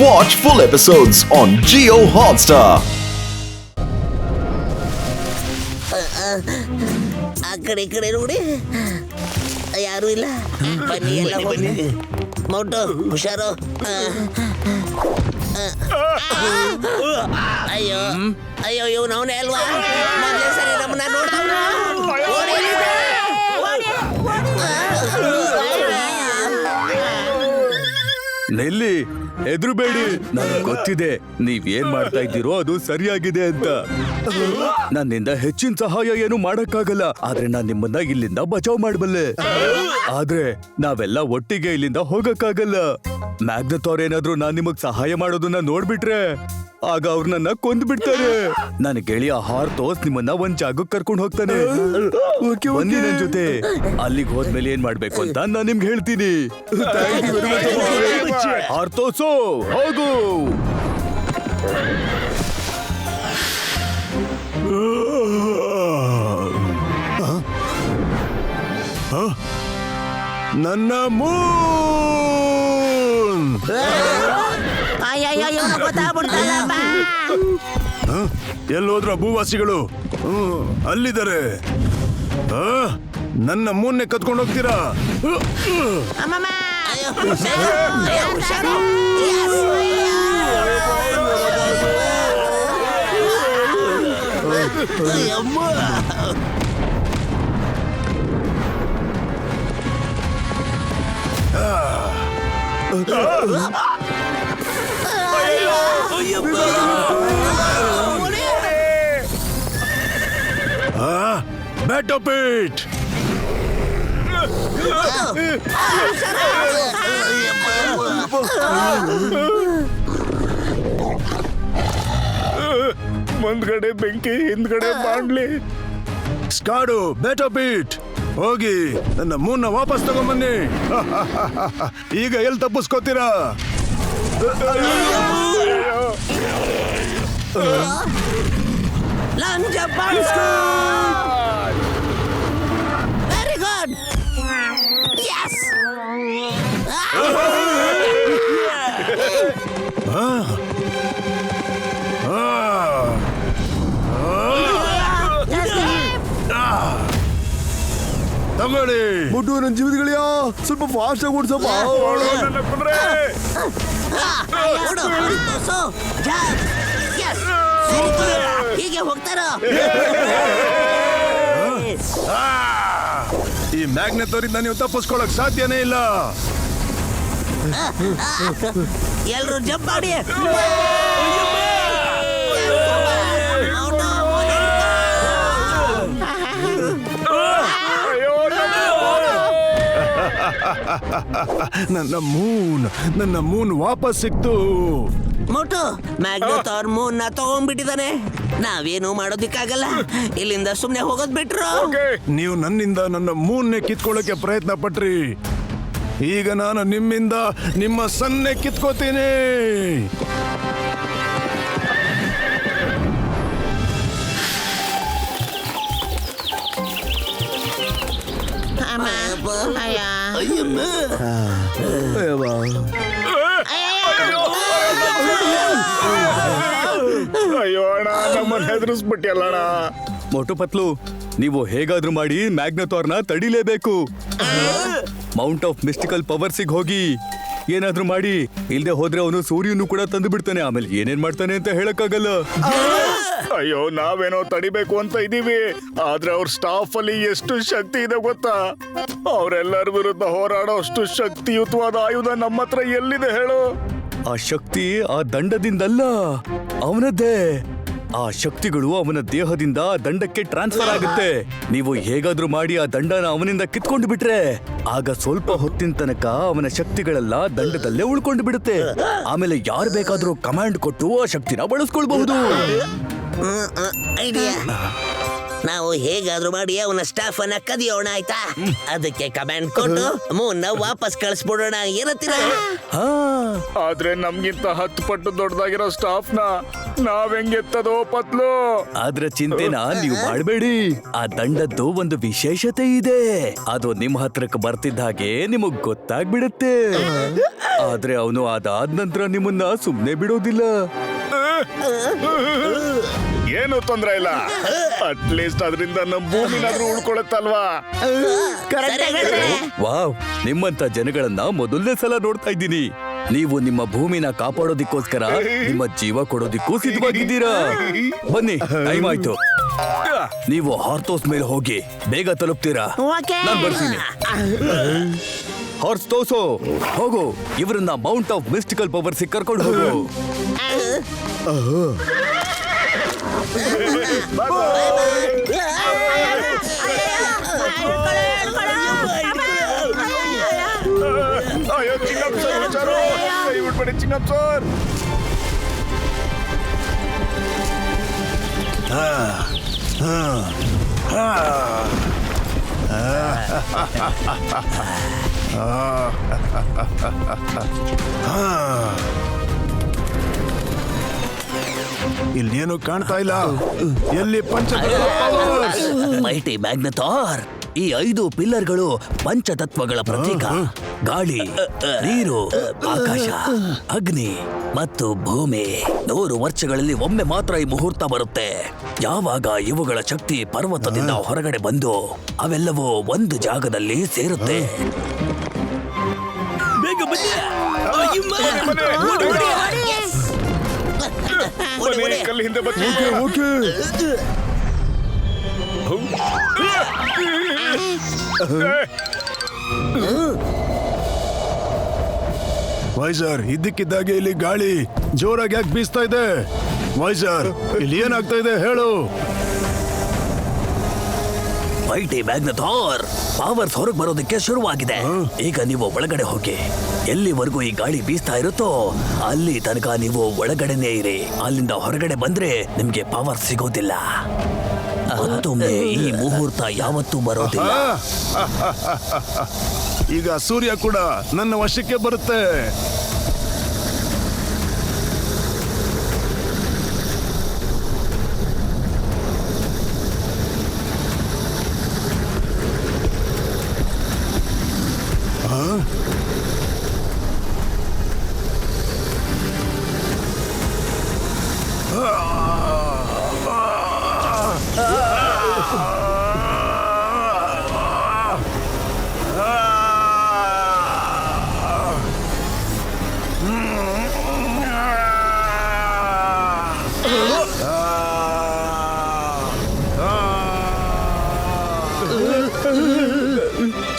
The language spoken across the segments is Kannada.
Watch full episodes on Jio Hotstar. ಆ ಕಡೆ ಈ ಕಡೆ ನೋಡಿ, ಯಾರು ಇಲ್ಲ. ಬನ್ನಿ ಎಲ್ಲ ಹೋಗಿ. ಮೌಂಟು ಹುಷಾರು. ಅಯ್ಯೋ ಅಯ್ಯೋ, ಇವನು ಅವನೇ ಅಲ್ವಾ? ಮೊದಲೇ ಸರಿ ನಮ್ಮನ್ನ ನೋಡ್ತಾವ್ನ. ನೆಲ್ಲಿ ಹೆದರಬೇಡಿ, ನನಗೆ ಗೊತ್ತಿದೆ ನೀವೇನ್ ಮಾಡ್ತಾ ಇದ್ದೀರೋ ಅದು ಸರಿಯಾಗಿದೆ ಅಂತ. ನನ್ನಿಂದ ಹೆಚ್ಚಿನ ಸಹಾಯ ಏನು ಮಾಡಕ್ಕಾಗಲ್ಲ, ಆದ್ರೆ ನಾನ್ ನಿಮ್ಮನ್ನ ಇಲ್ಲಿಂದ ಬಚಾವ್ ಮಾಡಬಲ್ಲೆ. ಆದ್ರೆ ನಾವೆಲ್ಲ ಒಟ್ಟಿಗೆ ಇಲ್ಲಿಂದ ಹೋಗಕ್ಕಾಗಲ್ಲ. ಮ್ಯಾಗ್ನಥಾರ್ ಏನಾದ್ರೂ ನಾನ್ ನಿಮಗ್ ಸಹಾಯ ಮಾಡೋದನ್ನ ನೋಡ್ಬಿಟ್ರೆ ಆಗ ಅವ್ರು ನನ್ನ ಕೊಂದ್ಬಿಡ್ತಾರೆ. ನನ್ನ ಗೆಳೆಯ ಹಾರ್ತೋಸ್ ನಿಮ್ಮನ್ನ ಒಂದ್ ಜಾಗಕ್ಕೆ ಕರ್ಕೊಂಡು ಹೋಗ್ತಾನೆ. ಬನ್ನಿ ನನ್ ಜೊತೆ. ಅಲ್ಲಿಗೆ ಹೋದ್ಮೇಲೆ ಏನ್ ಮಾಡ್ಬೇಕು ಅಂತ ನಾನ್ ನಿಮ್ಗೆ ಹೇಳ್ತೀನಿ. ಹಾರ್ತೋಸು ಹೋಗು. ನನ್ನ ಮೂನ್ ಎಲ್ಲೋದ್ರ ಭೂವಾಸಿಗಳು? ಅಲ್ಲಿದ್ದಾರೆ. ನನ್ನ ಮೂನ್ನೆ ಕತ್ಕೊಂಡು ಹೋಗ್ತೀರಾ? Better pit! ಮುಂದ್ಗಡೆ ಬೆಂಕಿ, ಹಿಂದ್ಗಡೆ ಮಾಡ್ಲಿ. ಸ್ಕಾಡು, ಬೆಟರ್ ಬೀಟ್. ಹೋಗಿ ನನ್ನ ಮೂನ್ನ ವಾಪಸ್ ತಗೊಂಬನ್ನಿ. ಈಗ ಎಲ್ಲಿ ತಪ್ಪಿಸ್ಕೋತೀರಾ? Very good. ಯಸ್. ತಗೊಳ್ಳಿ. ಮುಟ್ಟು ನನ್ನ ಜೀವಿತಗಳಿಯಾ, ಸ್ವಲ್ಪ ಫಾಸ್ಟ್ ಆಗಿ ಓಡಿಸಪ್ಪ. ಹೀಗೆ ಹೋಗ್ತಾರ. ಈ ಮ್ಯಾಗ್ನೆಥೋರಿಂದ ನೀವು ತಪ್ಪಿಸ್ಕೊಳಕ್ ಸಾಧ್ಯನೇ ಇಲ್ಲ. ಎಲ್ರು ಜಂಪ್ ಮಾಡಿ. ನನ್ನ ಮೂನ್ ವಾಪಸ್ ಸಿಕ್ತು. ಮೋಟು, ಮ್ಯಾಗ್ನೆಥಾರ್ ಮೂನ್ ನ ತಗೊಂಡ್ಬಿಟ್ಟಿದ್ದಾನೆ. ನಾವೇನು ಮಾಡೋದಿಕ್ಕಾಗಲ್ಲ. ಇಲ್ಲಿಂದ ಸುಮ್ನೆ ಹೋಗೋದ್ ಬಿಟ್ರು. ನೀವು ನನ್ನಿಂದ ನನ್ನ ಮೂನ್ನೆ ಕಿತ್ಕೊಳ್ಳೋಕೆ ಪ್ರಯತ್ನ ಪಟ್ರಿ. ಈಗ ನಾನು ನಿಮ್ಮಿಂದ ನಿಮ್ಮ ಸನ್ನೆ ಕಿತ್ಕೋತೀನಿ. ಅಯ್ಯೋ ಅಣ್ಣ, ನಮ್ಮನ್ನ ಹೆದರಿಸ್ಬಿಟ್ಟಿಯಲ್ಲಣ್ಣ. ಮೋಟು ಪತ್ಲು, ನೀವು ಹೇಗಾದ್ರೂ ಮಾಡಿ ಮ್ಯಾಗ್ನೆಥಾರ್ನ ತಡಿಲೇಬೇಕು. ಮೌಂಟ್ ಆಫ್ ಮಿಸ್ಟಿಕಲ್ ಪವರ್ಸಿಗೆ ಹೋಗಿ ಏನಾದ್ರೂ ಮಾಡಿ. ಇಲ್ದೆ ಹೋದ್ರೆ ಅವನು ಸೂರ್ಯನು ಕೂಡ ತಂದು ಬಿಡ್ತಾನೆ. ಆಮೇಲೆ ಏನೇನ್ ಮಾಡ್ತಾನೆ ಅಂತ ಹೇಳಕ್ಕಾಗಲ್ಲ. ಅಯ್ಯೋ, ನಾವೇನೋ ತಡಿಬೇಕು ಅಂತ ಇದೀವಿ, ಆದ್ರೆ ಅವ್ರ ಸ್ಟಾಫ್ ಅಲ್ಲಿ ಎಷ್ಟು ಶಕ್ತಿ ಇದೆ ಗೊತ್ತಾ? ಅವರೆಲ್ಲರ ವಿರುದ್ಧ ಹೋರಾಡೋ ಅಷ್ಟು ಶಕ್ತಿಯುತವಾದ ಆಯುಧ ನಮ್ಮ ಹತ್ರ ಎಲ್ಲಿದೆ ಹೇಳು? ಆ ಶಕ್ತಿ ಆ ದಂಡದಿಂದಲ್ಲ, ಅವನದ್ದೇ. ಆ ಶಕ್ತಿಗಳು ಅವನ ದೇಹದಿಂದ ದಂಡಕ್ಕೆ ಟ್ರಾನ್ಸ್ಫರ್ ಆಗುತ್ತೆ. ನೀವು ಹೇಗಾದ್ರೂ ಮಾಡಿ ಆ ದಂಡನ ಅವನಿಂದ ಕಿತ್ಕೊಂಡು ಬಿಟ್ರೆ ಆಗ ಸ್ವಲ್ಪ ಹೊತ್ತಿನ ತನಕ ಅವನ ಶಕ್ತಿಗಳೆಲ್ಲ ದಂಡದಲ್ಲೇ ಉಳ್ಕೊಂಡು ಬಿಡುತ್ತೆ. ಆಮೇಲೆ ಯಾರು ಬೇಕಾದ್ರೂ ಕಮಾಂಡ್ ಕೊಟ್ಟು ಆ ಶಕ್ತಿನ ಬಳಸ್ಕೊಳ್ಬಹುದು. ಐಡಿಯಾ. ನಾವು ಹೇಗಾದ್ರೂ ಮಾಡಿ ಅವನ ಸ್ಟಾಫ್ ಅನ್ನ ಕದಿಯೋಣ, ಆಯ್ತಾ? ಅದಕ್ಕೆ ಕಮಾಂಡ್ ಕೊಟ್ಟು ಮೂನ್ನ ವಾಪಸ್ ಕಳಿಸ್ಬಿಡೋಣ. ಏನತ್ತೀರ? ಆದ್ರೆ ನಮ್ಗಿಂತ 10 ಪಟ್ಟು ದೊಡ್ಡದಾಗಿರೋ ಸ್ಟಾಫ್ ನ ನಾವ್ ಹೆಂಗೆತ್ತದೋ ಪತ್ಲು. ಅದ್ರ ಚಿಂತೆನ ನೀವು ಮಾಡಬೇಡಿ. ಆ ದಂಡದ್ದು ಒಂದು ವಿಶೇಷತೆ ಇದೆ. ಅದು ನಿಮ್ ಹತ್ರಕ್ಕೆ ಬರ್ತಿದ್ದ ಹಾಗೆ ನಿಮಗ್ ಗೊತ್ತಾಗ್ಬಿಡುತ್ತೆ. ಆದ್ರೆ ಅವನು ಅದಾದ ನಂತರ ನಿಮ್ಮನ್ನ ಸುಮ್ನೆ ಬಿಡೋದಿಲ್ಲ. ಏನು ತೊಂದ್ರೆ ಇಲ್ಲ. ಅಟ್ಲೀಸ್ಟ್ ಅದರಿಂದ ನಮ್ ಭೂಮಿನಾದ್ರೂ ಉಳ್ಕೊಳತ್ತಲ್ವಾ? ವಾವ್, ನಿಮ್ಮಂತ ಜನಗಳನ್ನ ಮೊದಲನೇ ಸಲ ನೋಡ್ತಾ ಇದ್ದೀನಿ. ನೀವು ನಿಮ್ಮ ಭೂಮಿನ ಕಾಪಾಡೋದಿಕ್ಕೋಸ್ಕರ ನಿಮ್ಮ ಜೀವ ಕೊಡೋದಿಕ್ಕೂ ಸಿದ್ಧವಾಗಿದ್ದೀರಾ. ಬನ್ನಿ, ಟೈಮ್ ಆಯ್ತು. ನೀವು ಹಾರ್ತೋಸ್ ಮೇಲೆ ಹೋಗಿ ಬೇಗ ತಲುಪ್ತೀರಾ. ನಾನ್ ಬರ್ತೀನಿ. ಹಾರ್ಸ್ ತೋಸೋ, ಹೋಗು. ಇವರನ್ನ ಮೌಂಟ್ ಆಫ್ ಮಿಸ್ಟಿಕಲ್ ಪವರ್ಸ್ ಕರ್ಕೊಂಡು ಹೋಗು. ಅಯ್ಯೋ ಚಿಂಗಪ್ಪ ಸರ್, ಹುಷಾರು. ಕೈ ಬಿಟ್ಬೇಡಿ ಚಿಂಗಪ್ಪ ಸರ್. ಇಲ್ಲೇನು ಕಾಣ್ತಾ ಇಲ್ಲ. ಎಲ್ಲಿ ಮೈಟಿ ಮ್ಯಾಗ್ನೆಟಾರ್. ಈ 5 ಪಿಲ್ಲರ್ಗಳು ಪಂಚತತ್ವಗಳ ಪ್ರತೀಕ. ಗಾಳಿ, ನೀರು, ಆಕಾಶ, ಅಗ್ನಿ ಮತ್ತು ಭೂಮಿ. 100 ವರ್ಷಗಳಲ್ಲಿ ಒಮ್ಮೆ ಮಾತ್ರ ಈ ಮುಹೂರ್ತ ಬರುತ್ತೆ. ಯಾವಾಗ ಇವುಗಳ ಶಕ್ತಿ ಪರ್ವತದಿಂದ ಹೊರಗಡೆ ಬಂದು ಅವೆಲ್ಲವೂ ಒಂದು ಜಾಗದಲ್ಲಿ ಸೇರುತ್ತೆ. ಬೇಗ ಬನ್ನಿ. ಕಲ್ಲಿ ಹಿಂದೆ ಬನ್ನಿ. ವೈಸರ್, ಇದ್ದಕ್ಕಿದ್ದಾಗೆ ಇಲ್ಲಿ ಗಾಳಿ ಜೋರಾಗಿ ಯಾಕೆ ಬೀಸ್ತಾ ಇದೆ? ವೈಸರ್, ಇಲ್ಲಿ ಏನಾಗ್ತಾ ಇದೆ ಹೇಳು. ಮೈಟಿ ಮ್ಯಾಗ್ನೆಟಾರ್ ಪವರ್ಸ್ ಹೊರಗೆ ಬರೋದಕ್ಕೆ ಶುರುವಾಗಿದೆ. ಈಗ ನೀವು ಒಳಗಡೆ ಹೋಗಿ. ಎಲ್ಲಿವರೆಗೂ ಈ ಗಾಳಿ ಬೀಸ್ತಾ ಇರುತ್ತೋ ಅಲ್ಲಿ ತನಕ ನೀವು ಒಳಗಡೆನೇ ಇರಿ. ಅಲ್ಲಿಂದ ಹೊರಗಡೆ ಬಂದ್ರೆ ನಿಮ್ಗೆ ಪವರ್ ಸಿಗೋದಿಲ್ಲ. ಮತ್ತೊಮ್ಮೆ ಈ ಮುಹೂರ್ತ ಯಾವತ್ತೂ ಬರೋದಿಲ್ಲ. ಈಗ ಸೂರ್ಯ ಕೂಡ ನನ್ನ ವಶಕ್ಕೆ ಬರುತ್ತೆ.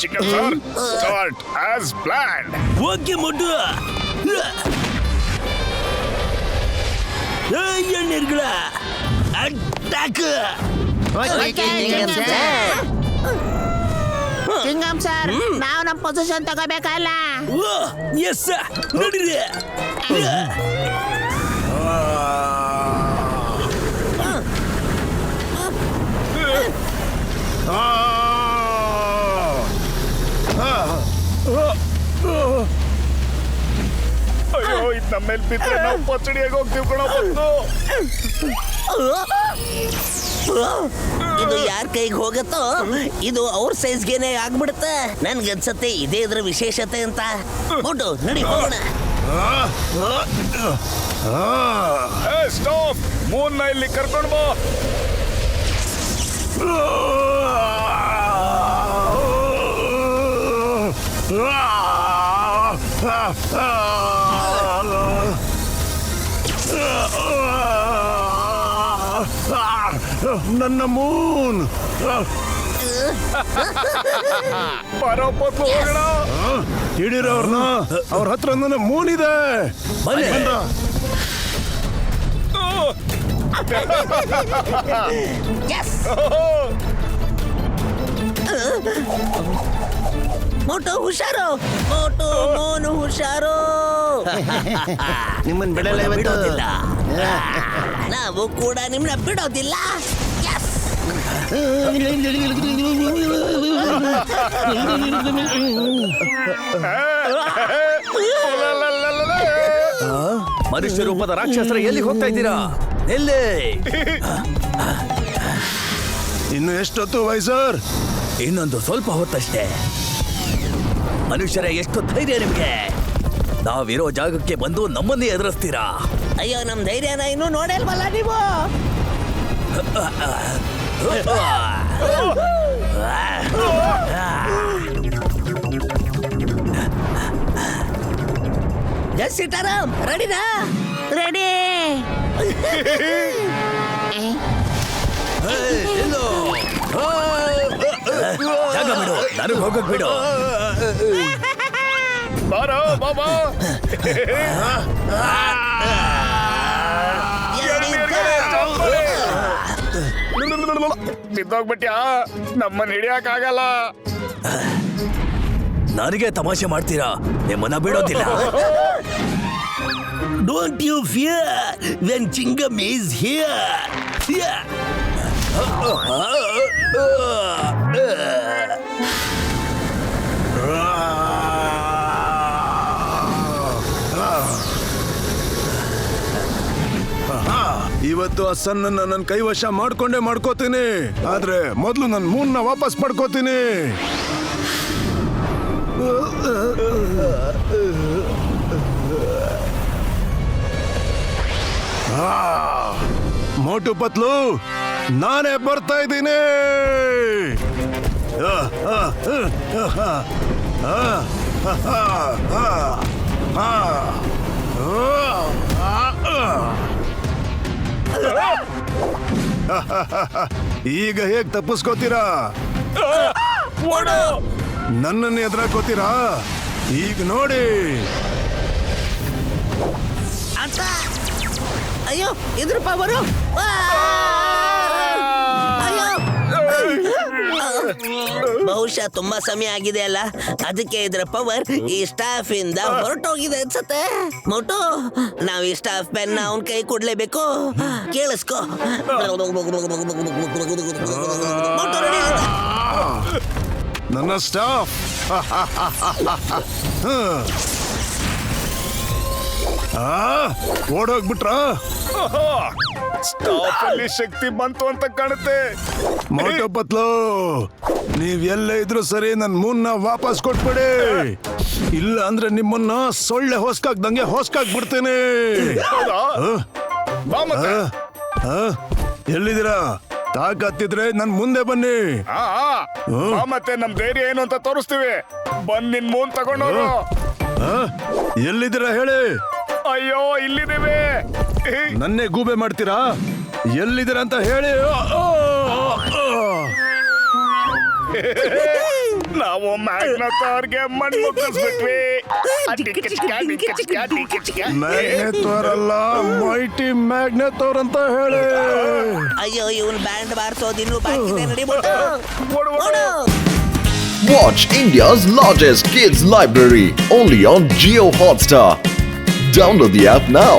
Chicken sir, start as planned. Okay ಮೊಡ್ಡು. ಎಣ್ಣೆರ್ಗಳ ಅಟ್ಯಾಕ್. ಚಿಂಗಂ ಸರ್, ನಾವು ನಮ್ಮ ಪೊಸಿಷನ್ ತಗೋಬೇಕಲ್ಲ. ಎಸ್, ನಡೀರಿ. ಅಯ್ಯೋ, ಇದು ನಮ್ಮ ಮೇಲೆ ಬಿದ್ರೆ ನಾವು ಪಚಡಿಯಾಗಿ ಹೋಗ್ತೀವಿ ಕಣ. ಇದು ಯಾರ ಕೈಗೆ ಹೋಗತ್ತೋ ಇದು ಅವ್ರ ಸೈಜ್ಗೆನೆ ಆಗ್ಬಿಡುತ್ತೆ. ನನ್ಗನ್ಸತ್ತೆ ಇದೇ ಇದ್ರ ವಿಶೇಷತೆ ಅಂತ. ಮೊಡ್ಡು, ನಡಿ ಹೋಗೋಣ. ಸ್ಟಾಪ್, ಮೂನ್ನ ಇಲ್ಲಿ ಕರ್ಕೊಂಡು ಬಾ. ನನ್ನ ಮೂನ್ ಪರೋಪತ್ತು ಹೋಗೋಣ. ಹಿಡೀರವ್ರನ್ನ. ಅವ್ರ ಹತ್ರ ನನ್ನ ಮೂನ್ ಇದೆ. ಬಂದ. ಮೋಟು ಹುಷಾರು, ಮೋಟು ಮೋನು ಹುಷಾರು. ನಿಮ್ಮನ್ನ ಬಿಡೋದಿಲ್ಲ. ನಾವು ಕೂಡ ನಿಮ್ನ ಬಿಡೋದಿಲ್ಲ. ಮನುಷ್ಯ ರೂಪದ ರಾಕ್ಷಸರ ಎಲ್ಲಿ ಹೋಗ್ತಾ ಇದ್ದೀರಾ? ನಿಲ್ಲಿ. ಇನ್ನು ಎಷ್ಟೊತ್ತು ವೈಸರ್? ಇನ್ನೊಂದು ಸ್ವಲ್ಪ ಹೊತ್ತಷ್ಟೇ. ಮನುಷ್ಯರೇ, ಎಷ್ಟು ಧೈರ್ಯ ನಿಮ್ಗೆ? ನಾವಿರೋ ಜಾಗಕ್ಕೆ ಬಂದು ನಮ್ಮನ್ನೇ ಎದುರಿಸ್ತೀರಾ? ಅಯ್ಯೋ, ನಮ್ ಧೈರ್ಯನ ಇನ್ನೂ ನೋಡಿಲ್ವಲ್ಲ ನೀವು? ಎಸ್ ಸೀತಾರಾಮ್, ರೆಡಿನಾ? ರೆಡಿ. ಜಾಗ ಬಿಡು, ನನಗೆ ಹೋಗಕ್ ಬಿಡು. ಬಾರೋ ಬಾಬಾ. ಬಿದ್ದೋಗ್ಬಿಟ್ಯಾ? ನಮ್ಮನ್ನ ಹಿಡಿಯಕ್ ಆಗಲ್ಲ. ನನಗೆ ತಮಾಷೆ ಮಾಡ್ತೀರಾ? ನಿಮ್ಮನ್ನ ಬಿಡೋದಿಲ್ಲ. Don't you fear when Chingam is here. Yeah. ಇವತ್ತು ಆ ಸನ್ನನ್ನ ನನ್ನ ಕೈವಶ ಮಾಡ್ಕೋತೀನಿ. ಆದ್ರೆ ಮೊದಲು ನನ್ನ ಮೂನ್ನ ವಾಪಸ್ ಪಡ್ಕೋತೀನಿ. ಮೋಟು ಪತ್ಲು, ನಾನೇ ಬರ್ತಾ ಇದ್ದೀನಿ. ಈಗ ಹೇಗ್ ತಪ್ಪಿಸ್ಕೋತೀರಾ? ನನ್ನನ್ನು ಎದುರಾಕೋತೀರಾ? ಈಗ ನೋಡಿ. ಅಂತ ಅಯ್ಯೋ, ಇದ್ರ ಪವರು. ಅಯ್ಯೋ, ಬಹುಶಃ ತುಂಬಾ ಸಮಯ ಆಗಿದೆ ಅಲ್ಲ, ಅದಕ್ಕೆ ಇದ್ರ ಪವರ್ ಈ ಸ್ಟಾಫ್ ಇಂದ ಹೊರಟೋಗಿದೆ ಅನ್ಸತ್ತೆ. ಮೋಟು, ನಾವ್ ಈ ಸ್ಟಾಫ್ ಪೆನ್ ಅವನ್ ಕೈ ಕೊಡ್ಲೇಬೇಕು. ಕೇಳಿಸ್ಕೋ. ಮೋಟು ರೆಡಿ? ನನ್ನ ಸ್ಟಾಫ್ ಓಡೋಗ್ಬಿಟ್ರ? ಸ್ಟಾಫ್ ಅಲ್ಲಿ ಶಕ್ತಿ ಬಂತು ಅಂತ ಕಾಣುತ್ತೆ. ಮೋಟು ಪತ್ಲು, ನೀವ್ ಎಲ್ಲೇ ಇದ್ರು ಸರಿ, ನನ್ ಮೂನ್ನ ವಾಪಸ್ ಕೊಟ್ಬಿಡಿ. ಇಲ್ಲ ಅಂದ್ರೆ ನಿಮ್ಮನ್ನ ಸೊಳ್ಳೆ ಹೊಸ್ಕಾಗ್ದಂಗೆ ಹೊಸ್ಕಾಗ್ಬಿಡ್ತೇನೆ. ಎಲ್ಲಿದ್ದೀರಾ? ತಾಕತ್ತಿದ್ರೆ ನನ್ ಮುಂದೆ ಬನ್ನಿ. ಮತ್ತೆ ನಮ್ ಧೈರ್ಯ ಏನು ಅಂತ ತೋರಿಸ್ತೀವಿ. ಬಂದ್ ನಿನ್ ಮೂನ್ ತಗೊಂಡೋರು. ಎಲ್ಲಿದ್ದೀರಾ ಹೇಳಿ? ಅಯ್ಯೋ, ಇಲ್ಲಿದ್ದೀವಿ. ನನ್ನೇ ಗೂಬೆ ಮಾಡ್ತೀರಾ? ಎಲ್ಲಿದ್ದೀರಾ ಅಂತ ಹೇಳಿ. ನಾವು ಮ್ಯಾಗ್ನಥಾರ್ಗೆ ಮಣ್ಣು ಮುಗಿಸ್ಬಿಟ್ವಿ. ಮ್ಯಾಗ್ನೆಥೋರ್ ಅಲ್ಲ, ಮೈಟಿ ಮ್ಯಾಗ್ನೆಥೋರ್ ಅಂತ ಹೇಳಿ. ಅಯ್ಯೋ, ಇವನ್ ಬ್ಯಾಂಡ್ ಬಾರ್ಸೋದು ಇನ್ನೂ ಬಾಕಿ ಇದೆ. ನಡಿಬಿಟ್ಟು Watch India's largest kids library only on Jio Hotstar. Download the app now.